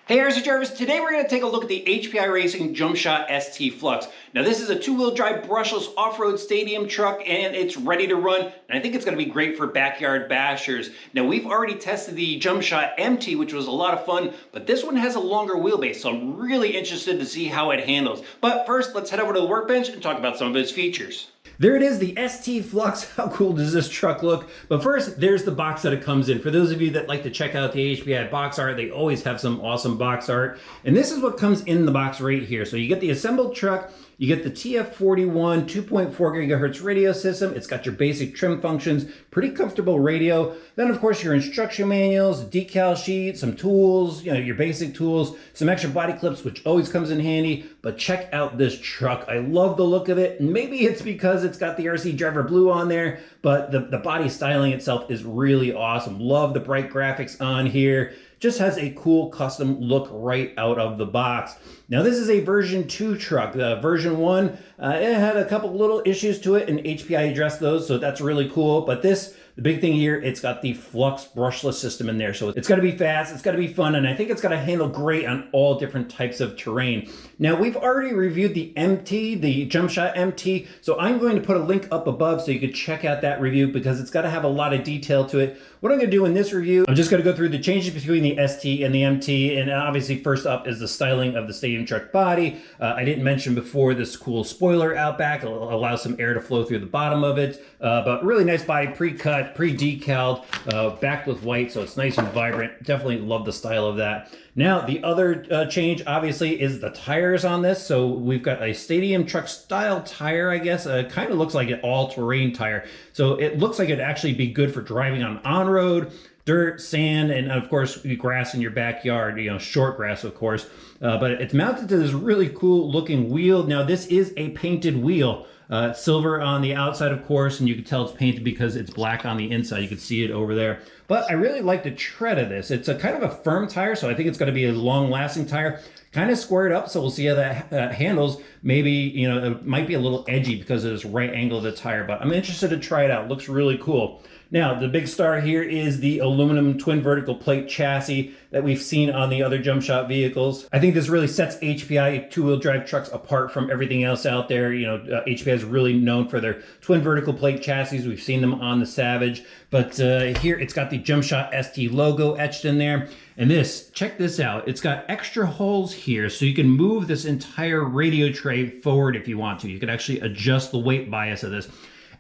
Hey, RC Jarvis. Today we're going to take a look at the HPI Racing Jumpshot ST Flux. Now this is a two-wheel drive brushless off-road stadium truck and it's ready to run, and I think it's going to be great for backyard bashers. Now we've already tested the Jumpshot MT, which was a lot of fun, but this one has a longer wheelbase, so I'm really interested to see how it handles. But first, let's head over to the workbench and talk about some of its features. There it is, the ST Flux. How cool does this truck look? But first, there's the box that it comes in. For those of you that like to check out the HPI box art, they always have some awesome box art. And this is what comes in the box right here. So you get the assembled truck, you get the TF41 2.4 gigahertz radio system. It's got your basic trim functions, pretty comfortable radio. Then of course your instruction manuals, decal sheet, some tools, your basic tools, some extra body clips, which always comes in handy. But check out this truck. I love the look of it. And maybe it's because it's got the RC Driver Blue on there, but the body styling itself is really awesome. Love the bright graphics on here. Just has a cool custom look right out of the box. Now this is a version 2 truck. Version 1, it had a couple little issues to it and HPI addressed those, so that's really cool. But the big thing here, it's got the Flux brushless system in there. So it's got to be fast, it's got to be fun, and I think it's got to handle great on all different types of terrain. Now we've already reviewed the MT, the Jumpshot MT, so I'm going to put a link up above so you can check out that review because it's got to have a lot of detail to it. What I'm going to do in this review, I'm just going to go through the changes between the ST and the MT, and obviously first up is the styling of the stadium truck body. I didn't mention before this cool spoiler out back. It'll allow some air to flow through the bottom of it, but really nice body, pre-cut, pre-decaled, backed with white, so it's nice and vibrant. Definitely love the style of that. Now, the other change, obviously, is the tires on this. So we've got a stadium truck style tire, I guess. Kind of looks like an all-terrain tire. So it looks like it'd actually be good for driving on-road, dirt, sand, and of course, grass in your backyard, short grass, of course. But it's mounted to this really cool looking wheel. Now, this is a painted wheel. Silver on the outside, of course, and you can tell it's painted because it's black on the inside. You can see it over there. But I really like the tread of this. It's a kind of a firm tire, so I think it's going to be a long-lasting tire. Kind of squared up, so we'll see how that handles. Maybe, it might be a little edgy because of this right angle of the tire, but I'm interested to try it out. It looks really cool. Now, the big star here is the aluminum twin vertical plate chassis that we've seen on the other Jumpshot vehicles. I think this really sets HPI two-wheel drive trucks apart from everything else out there. HPI is really known for their twin vertical plate chassis. We've seen them on the Savage, but here it's got the Jumpshot ST logo etched in there. And check this out. It's got extra holes here, so you can move this entire radio tray forward if you want to. You can actually adjust the weight bias of this.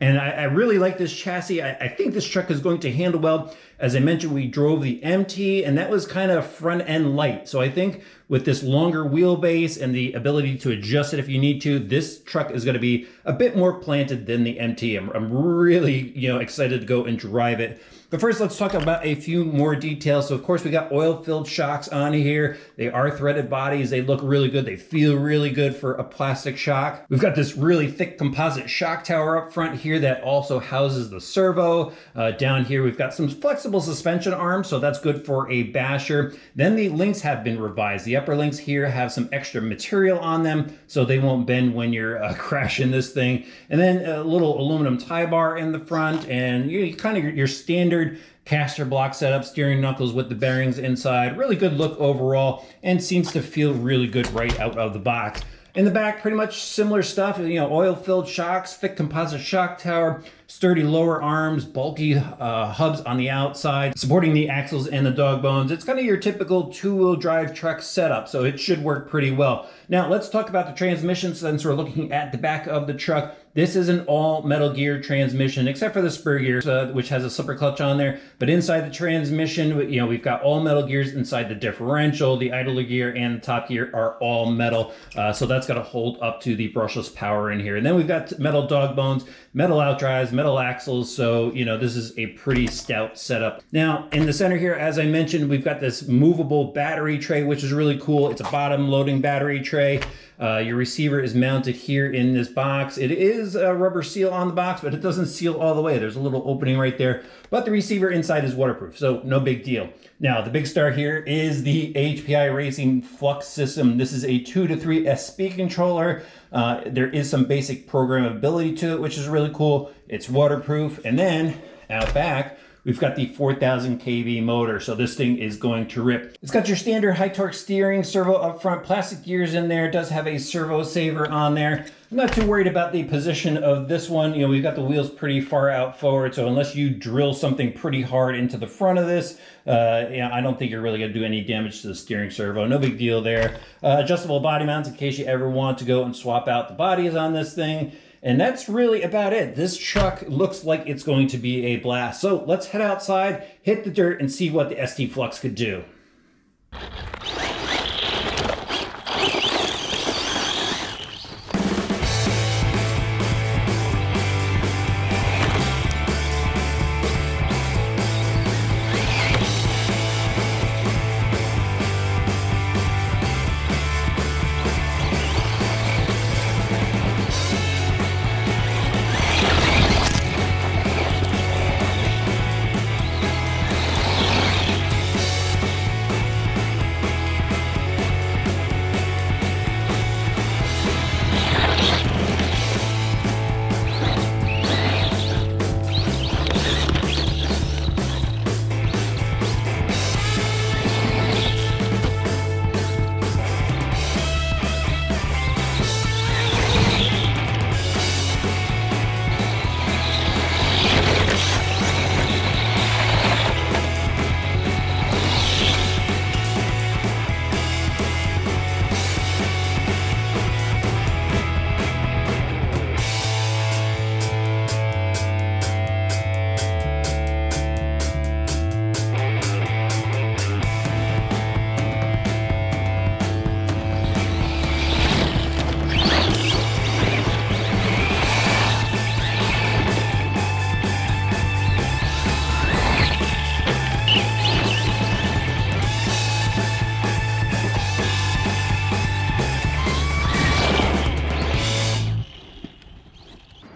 And I really like this chassis. I think this truck is going to handle well. As I mentioned, we drove the MT, and that was kind of front end light. So I think with this longer wheelbase and the ability to adjust it if you need to, this truck is going to be a bit more planted than the MT. I'm really, excited to go and drive it. But first, let's talk about a few more details. So, of course, we got oil-filled shocks on here. They are threaded bodies. They look really good. They feel really good for a plastic shock. We've got this really thick composite shock tower up front here that also houses the servo. Down here, we've got some flexible suspension arms, so that's good for a basher. Then the links have been revised. The upper links here have some extra material on them, so they won't bend when you're crashing this thing. And then a little aluminum tie bar in the front, and kind of your standard caster block setup, steering knuckles with the bearings inside. Really good look overall, and seems to feel really good right out of the box. In the back, pretty much similar stuff, oil-filled shocks, thick composite shock tower, sturdy lower arms, bulky hubs on the outside, supporting the axles and the dog bones. It's kind of your typical two-wheel drive truck setup, so it should work pretty well. Now, let's talk about the transmission since we're looking at the back of the truck. This is an all metal gear transmission, except for the spur gear, which has a slipper clutch on there. But inside the transmission, we've got all metal gears inside the differential. The idler gear and the top gear are all metal. So that's got to hold up to the brushless power in here. And then we've got metal dog bones, metal out drives, metal axles. So, this is a pretty stout setup. Now, in the center here, as I mentioned, we've got this movable battery tray, which is really cool. It's a bottom loading battery tray. Your receiver is mounted here in this box. It is a rubber seal on the box, but it doesn't seal all the way. There's a little opening right there, but the receiver inside is waterproof, so no big deal. Now, the big star here is the HPI Racing Flux system. This is a 2 to 3 SP controller. There is some basic programmability to it, which is really cool. It's waterproof, and then out back, we've got the 4000 kV motor. So this thing is going to rip. It's got your standard high torque steering, servo up front, plastic gears in there. It does have a servo saver on there. I'm not too worried about the position of this one. You know, we've got the wheels pretty far out forward, so unless you drill something pretty hard into the front of this, yeah, I don't think you're really going to do any damage to the steering servo. No big deal there. Adjustable body mounts in case you ever want to go and swap out the bodies on this thing. And that's really about it. This truck looks like it's going to be a blast. So let's head outside, hit the dirt, and see what the ST Flux could do.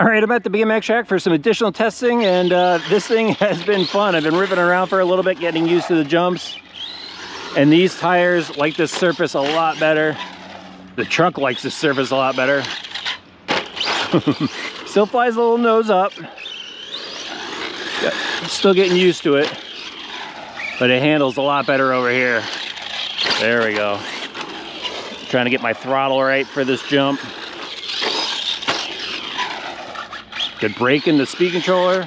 All right, I'm at the BMX track for some additional testing, and this thing has been fun. I've been ripping around for a little bit, getting used to the jumps. And these tires like this surface a lot better. The trunk likes this surface a lot better. Still flies a little nose up. Still getting used to it. But it handles a lot better over here. There we go. Trying to get my throttle right for this jump. Good brake in the speed controller.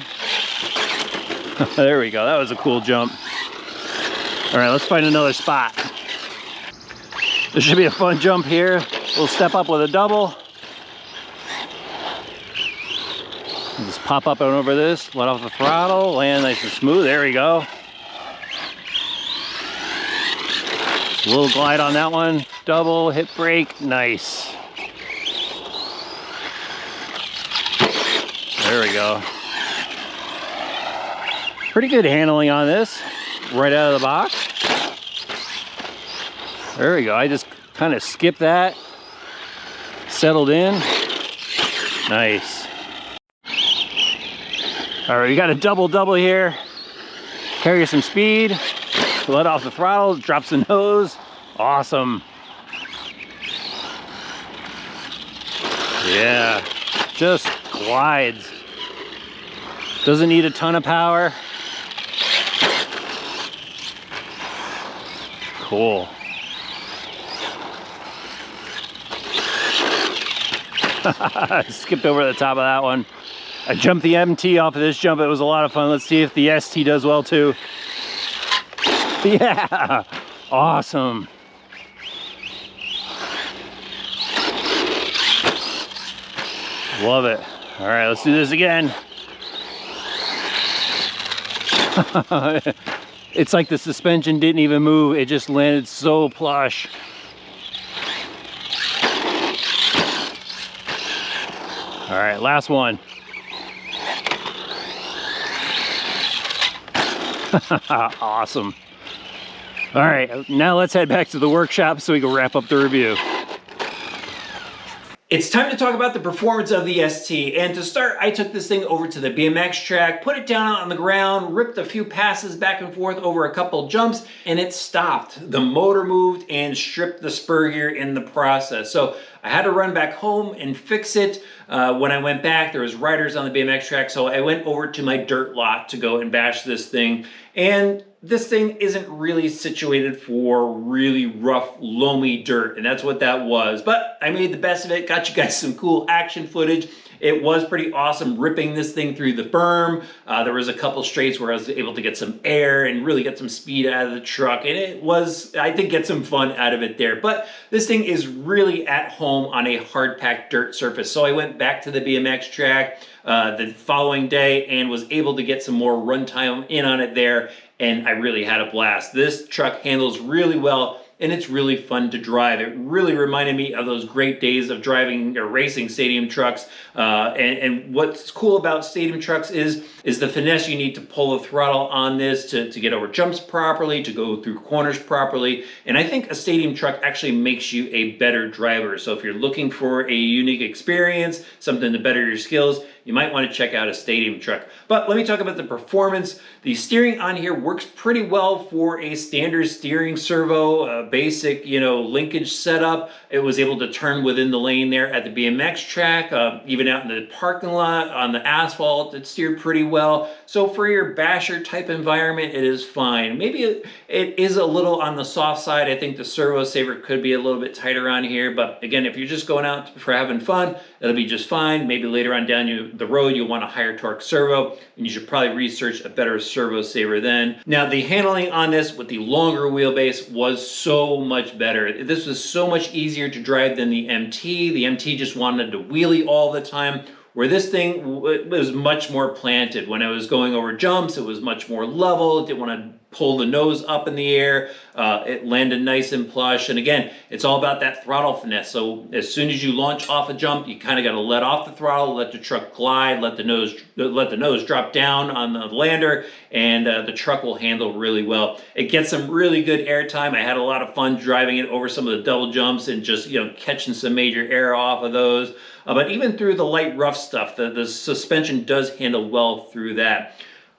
There we go, that was a cool jump. All right, let's find another spot. This should be a fun jump here. We'll step up with a double. Just pop up and over this, let off the throttle, land nice and smooth, there we go. Just a little glide on that one, double, hit brake, nice. There we go. Pretty good handling on this, right out of the box. There we go, I just kind of skipped that, settled in, nice. All right, we got a double here. Carry some speed, let off the throttle, drops the nose, awesome. Yeah, just glides. Doesn't need a ton of power. Cool. I skipped over the top of that one. I jumped the MT off of this jump. It was a lot of fun. Let's see if the ST does well too. Yeah, awesome. Love it. All right, let's do this again. It's like the suspension didn't even move. It just landed so plush. All right, last one. Awesome. All right, now let's head back to the workshop so we can wrap up the review. It's time to talk about the performance of the ST. And to start, I took this thing over to the BMX track, put it down on the ground, ripped a few passes back and forth over a couple jumps, and it stopped. The motor moved and stripped the spur gear in the process. So I had to run back home and fix it. When I went back, there was riders on the BMX track, so I went over to my dirt lot to go and bash this thing. And this thing isn't really situated for really rough, loamy dirt, and that's what that was. But I made the best of it, got you guys some cool action footage. It was pretty awesome ripping this thing through the berm. There was a couple straights where I was able to get some air and really get some speed out of the truck, and it was, I did get some fun out of it there. But this thing is really at home on a hard-packed dirt surface. So I went back to the BMX track the following day and was able to get some more runtime in on it there, and I really had a blast. This truck handles really well, and it's really fun to drive. It really reminded me of those great days of driving or racing stadium trucks. And what's cool about stadium trucks is the finesse you need to pull the throttle on this to get over jumps properly, to go through corners properly. And I think a stadium truck actually makes you a better driver. So if you're looking for a unique experience, something to better your skills, you might want to check out a stadium truck. But let me talk about the performance. The steering on here works pretty well for a standard steering servo, basic, linkage setup. It was able to turn within the lane there at the BMX track, even out in the parking lot on the asphalt, it steered pretty well. So for your basher type environment, it is fine. Maybe it is a little on the soft side. I think the servo saver could be a little bit tighter on here, but again, if you're just going out for having fun, it'll be just fine. Maybe later on down the road, you'll want a higher torque servo, and you should probably research a better servo saver then. Now, the handling on this with the longer wheelbase was so much better. This was so much easier to drive than the MT. The MT just wanted to wheelie all the time, where this thing was much more planted. When I was going over jumps, it was much more level. It didn't want to pull the nose up in the air. It landed nice and plush. And again, it's all about that throttle finesse. So as soon as you launch off a jump, you kind of got to let off the throttle, let the truck glide, let the nose drop down on the lander, and the truck will handle really well. It gets some really good air time. I had a lot of fun driving it over some of the double jumps and just catching some major air off of those. But even through the light rough stuff, the suspension does handle well through that.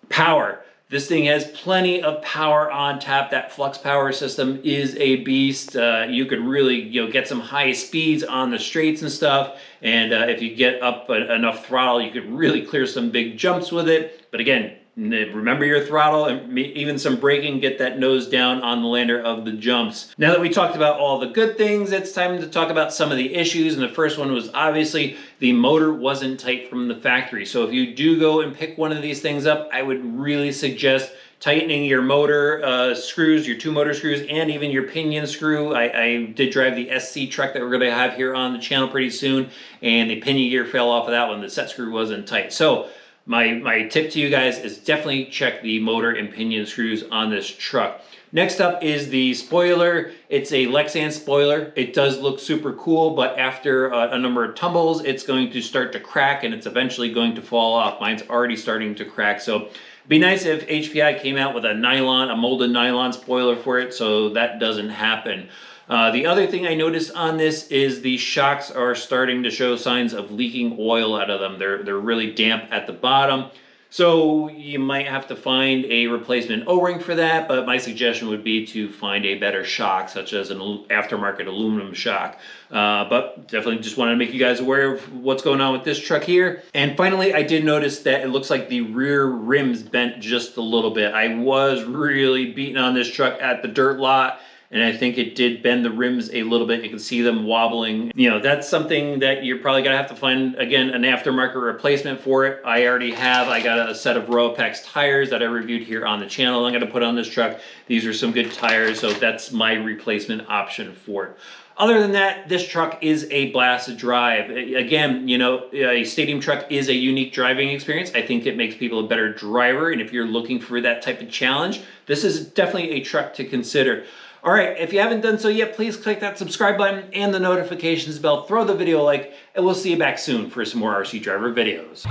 Power. This thing has plenty of power on tap. That Flux power system is a beast. You could really get some high speeds on the straights and stuff. And if you get up enough throttle, you could really clear some big jumps with it. But again, remember your throttle and even some braking, get that nose down on the lander of the jumps. Now that we talked about all the good things, it's time to talk about some of the issues. And the first one was obviously the motor wasn't tight from the factory. So if you do go and pick one of these things up, I would really suggest tightening your motor screws, your 2 motor screws, and even your pinion screw. I did drive the SC truck that we're going to have here on the channel pretty soon, and the pinion gear fell off of that one. The set screw wasn't tight. So my tip to you guys is definitely check the motor and pinion screws on this truck. Next up is the spoiler. It's a Lexan spoiler. It does look super cool, but after a number of tumbles, it's going to start to crack and it's eventually going to fall off. Mine's already starting to crack. So it'd be nice if HPI came out with a molded nylon spoiler for it so that doesn't happen. The other thing I noticed on this is the shocks are starting to show signs of leaking oil out of them. They're really damp at the bottom. So you might have to find a replacement O-ring for that, but my suggestion would be to find a better shock, such as an aftermarket aluminum shock. But definitely just wanted to make you guys aware of what's going on with this truck here. And finally, I did notice that it looks like the rear rims bent just a little bit. I was really beating on this truck at the dirt lot, and I think it did bend the rims a little bit. You can see them wobbling. That's something that you're probably gonna have to find, again, an aftermarket replacement for it. I got a set of Roapex tires that I reviewed here on the channel. I'm gonna put on this truck. These are some good tires, so that's my replacement option for it. Other than that, this truck is a blast to drive. Again, a stadium truck is a unique driving experience. I think it makes people a better driver, and if you're looking for that type of challenge, this is definitely a truck to consider. All right, if you haven't done so yet, please click that subscribe button and the notifications bell. Throw the video a like, and we'll see you back soon for some more RC Driver videos.